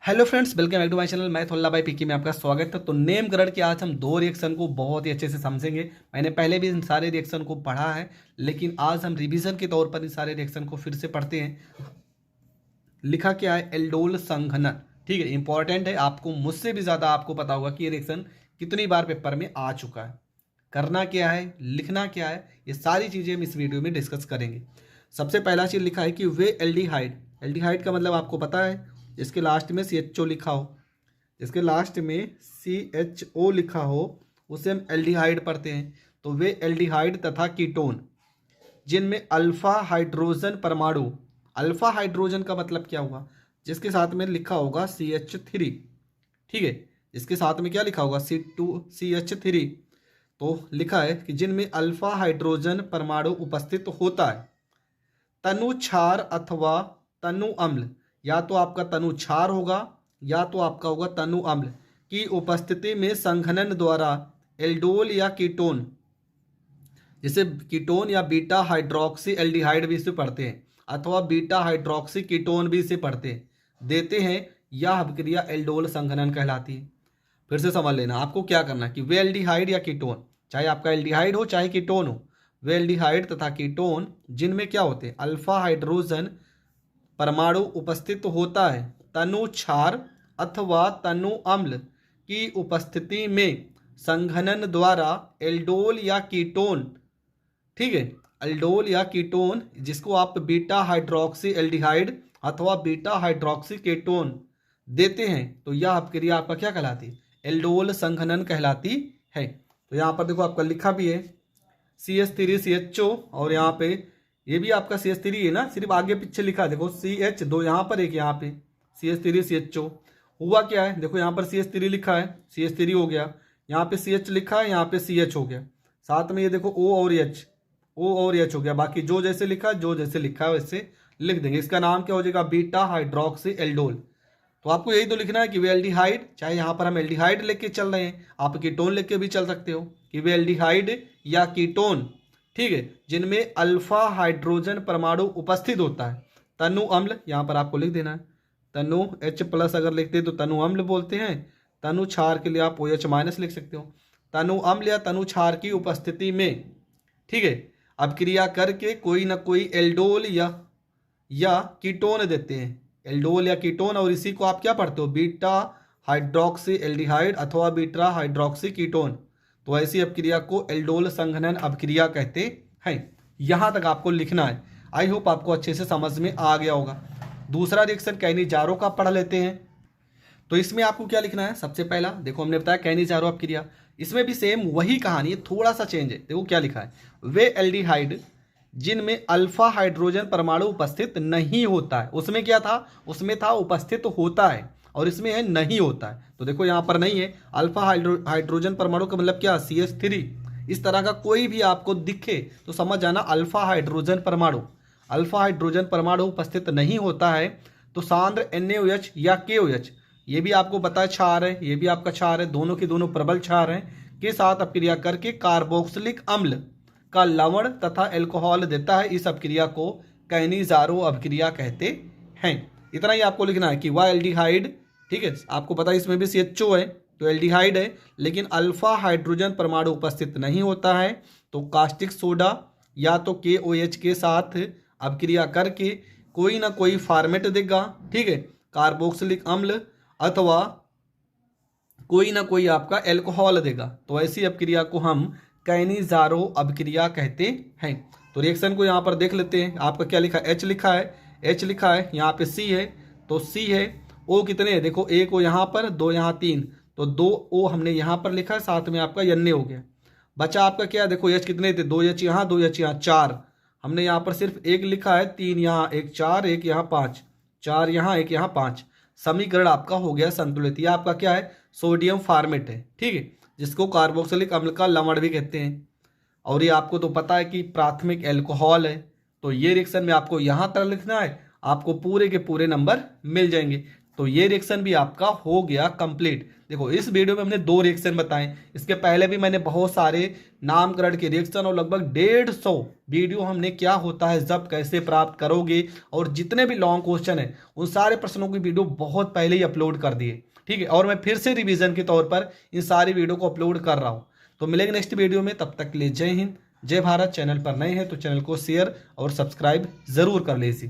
Hello friends, welcome back to my channel. मैं थोल्ला भाई Peaky में आपका स्वागत है। तो नेम करण के आज हम दो रिएक्शन को बहुत ही अच्छे से समझेंगे। मैंने पहले भी इन सारे रिएक्शन को पढ़ा है, लेकिन आज हम रिवीजन के तौर पर इन सारे रिएक्शन को फिर से पढ़ते हैं। लिखा क्या है? एल्डोल संघनन। ठीक है, इंपॉर्टेंट है। आपको मुझसे भी ज़्यादा आपको पता होगा कि ये रिएक्शन कितनी बार पेपर में आ चुका है। करना क्या है, लिखना क्या है, ये सारी चीज़ें हम इस वीडियो में डिस्कस करेंगे। सबसे पहला चीज़ लिखा है कि वे एल्डिहाइड। एल्डिहाइड का मतलब आपको पता है, इसके लास्ट में CHO लिखा हो, जिसके लास्ट में CHO लिखा हो उसे हम एल्डिहाइड पढ़ते हैं। तो वे एल्डिहाइड तथा कीटोन जिनमें अल्फा हाइड्रोजन परमाणु, अल्फा हाइड्रोजन का मतलब क्या हुआ? जिसके साथ में लिखा होगा CH3। ठीक है, इसके साथ में क्या लिखा होगा? CH3। तो लिखा है कि जिनमें अल्फा हाइड्रोजन परमाणु उपस्थित होता है। तनु क्षार अथवा तनु अम्ल, या तो आपका तनु क्षार होगा या तो आपका होगा तनु अम्ल की उपस्थिति में संघनन द्वारा एल्डोल या कीटोन, जिसे कीटोन या बीटा हाइड्रोक्सी एल्डिहाइड भी इसे पढ़ते हैं, अथवा बीटा हाइड्रोक्सी कीटोन भी इसे पढ़ते हैं, देते हैं। यह अभिक्रिया एल्डोल संघनन कहलाती है। फिर से समझ लेना, आपको क्या करना है कि वे एल्डिहाइड या कीटोन, चाहे आपका एल्डिहाइड हो चाहे कीटोन हो, वे एल्डिहाइड तथा कीटोन जिनमें क्या होते हैं? अल्फा हाइड्रोजन परमाणु उपस्थित होता है, तनु क्षार अथवा तनु अम्ल की उपस्थिति में संघनन द्वारा एल्डोल या कीटोन, ठीक है, एल्डोल या कीटोन जिसको आप बीटा हाइड्रोक्सी एल्डिहाइड अथवा बीटा हाइड्रोक्सी कीटोन देते हैं, तो यह अपक्रिया आपका क्या कहलाती है? एल्डोल संघनन कहलाती है। तो यहाँ पर देखो आपका लिखा भी है CH3CHO, और यहाँ पे ये भी आपका CH3 है ना, सिर्फ आगे पीछे लिखा है। देखो CH2 यहाँ पर, एक यहाँ पे CH3CHO। हुआ क्या है? देखो यहाँ पर CH3 लिखा है, CH3 हो गया, यहाँ पे CH लिखा है, यहाँ पे CH हो गया, साथ में ये देखो O और H हो गया। बाकी जो जैसे लिखा है, जो जैसे लिखा है वैसे लिख देंगे। इसका नाम क्या हो जाएगा? Beta hydroxy aldol. तो आपको यही तो लिखना है कि वे एल्डिहाइड, चाहे यहाँ पर हम एल्डिहाइड लेके चल रहे हैं, आप कीटोन लेके भी चल सकते हो कि वे एल्डिहाइड या कीटोन, ठीक है, जिनमें अल्फा हाइड्रोजन परमाणु उपस्थित होता है। तनु अम्ल यहाँ पर आपको लिख देना है, तनु H+ अगर लिखते हैं तो तनु अम्ल बोलते हैं। तनु क्षार के लिए आप OH- लिख सकते हो। तनु अम्ल या तनु क्षार की उपस्थिति में, ठीक है, अपक्रिया करके कोई ना कोई एल्डोल या कीटोन देते हैं, एल्डोल या कीटोन, और इसी को आप क्या पढ़ते हो? बीटा हाइड्रोक्सी एल्डिहाइड अथवा बीटा हाइड्रोक्सी कीटोन। तो ऐसी अपक्रिया को एल्डोल संघनन अपक्रिया कहते हैं। यहां तक आपको लिखना है। आई होप आपको अच्छे से समझ में आ गया होगा। दूसरा रिएक्शन कैनिजारो का पढ़ लेते हैं। तो इसमें आपको क्या लिखना है? सबसे पहला देखो, हमने बताया कैनिजारो अपक्रिया, इसमें भी सेम वही कहानी है, थोड़ा सा चेंज है। देखो क्या लिखा है, वे एल्डिहाइड जिनमें अल्फा हाइड्रोजन परमाणु उपस्थित नहीं होता है। उसमें क्या था? उसमें था उपस्थित होता है, और इसमें है नहीं होता है। तो देखो यहाँ पर नहीं है। अल्फा हाइड्रोजन परमाणु का मतलब क्या? CH3। इस तरह का कोई भी आपको दिखे तो समझ जाना अल्फा हाइड्रोजन परमाणु, अल्फा हाइड्रोजन परमाणु उपस्थित नहीं होता है। तो सांद्र NaOH या KOH, ये भी आपको पता है क्षार है, ये भी आपका क्षार है, दोनों के दोनों प्रबल क्षार हैं, के साथ अपक्रिया करके कार्बोक्सिलिक अम्ल का लवण तथा एल्कोहल देता है। इस अपक्रिया को कैनिजारो अपक्रिया कहते हैं। इतना ही आपको लिखना है कि वह एल्डिहाइड, ठीक है, आपको पता है इसमें भी CHO है, तो एल्डिहाइड है, लेकिन अल्फा हाइड्रोजन परमाणु उपस्थित नहीं होता है। तो कास्टिक सोडा या तो KOH के साथ अपक्रिया करके कोई ना कोई फॉर्मेट देगा, ठीक है, कार्बोक्सिलिक अम्ल अथवा कोई ना कोई आपका एल्कोहल देगा। तो ऐसी अपक्रिया को हम कैनिजारो अपक्रिया कहते हैं। तो रिएक्शन को यहाँ पर देख लेते हैं। आपका क्या लिखा है? H लिखा है, H लिखा है, यहाँ पे C है, तो C है। O कितने हैं? देखो, एक O यहाँ पर, दो यहाँ, तीन, तो 2 O हमने यहाँ पर लिखा है, साथ में आपका Na हो गया। बचा आपका क्या? देखो H कितने थे? 2 H यहाँ, 2 H यहाँ, 4। हमने यहाँ पर सिर्फ एक लिखा है, 3 यहाँ, एक 4, एक यहाँ 5, 4 यहाँ, एक यहाँ 5। समीकरण आपका हो गया संतुलित। यह आपका क्या है? सोडियम फॉर्मेट है, ठीक है, जिसको कार्बोक्सिलिक अम्ल का लवण भी कहते हैं। और ये आपको तो पता है कि प्राथमिक एल्कोहल है। तो ये रिएक्शन में आपको यहाँ तक लिखना है, आपको पूरे के पूरे नंबर मिल जाएंगे। तो ये रिएक्शन भी आपका हो गया कंप्लीट। देखो इस वीडियो में हमने 2 रिएक्शन बताए, इसके पहले भी मैंने बहुत सारे नामकरण के रिएक्शन और लगभग 150 वीडियो हमने क्या होता है जब कैसे प्राप्त करोगे और जितने भी लॉन्ग क्वेश्चन है उन सारे प्रश्नों की वीडियो बहुत पहले ही अपलोड कर दिए। ठीक है, और मैं फिर से रिवीजन के तौर पर इन सारी वीडियो को अपलोड कर रहा हूँ। तो मिलेंगे नेक्स्ट वीडियो में, तब तक के लिए जय हिंद जय भारत। चैनल पर नए हैं तो चैनल को शेयर और सब्सक्राइब जरूर कर लीजिए।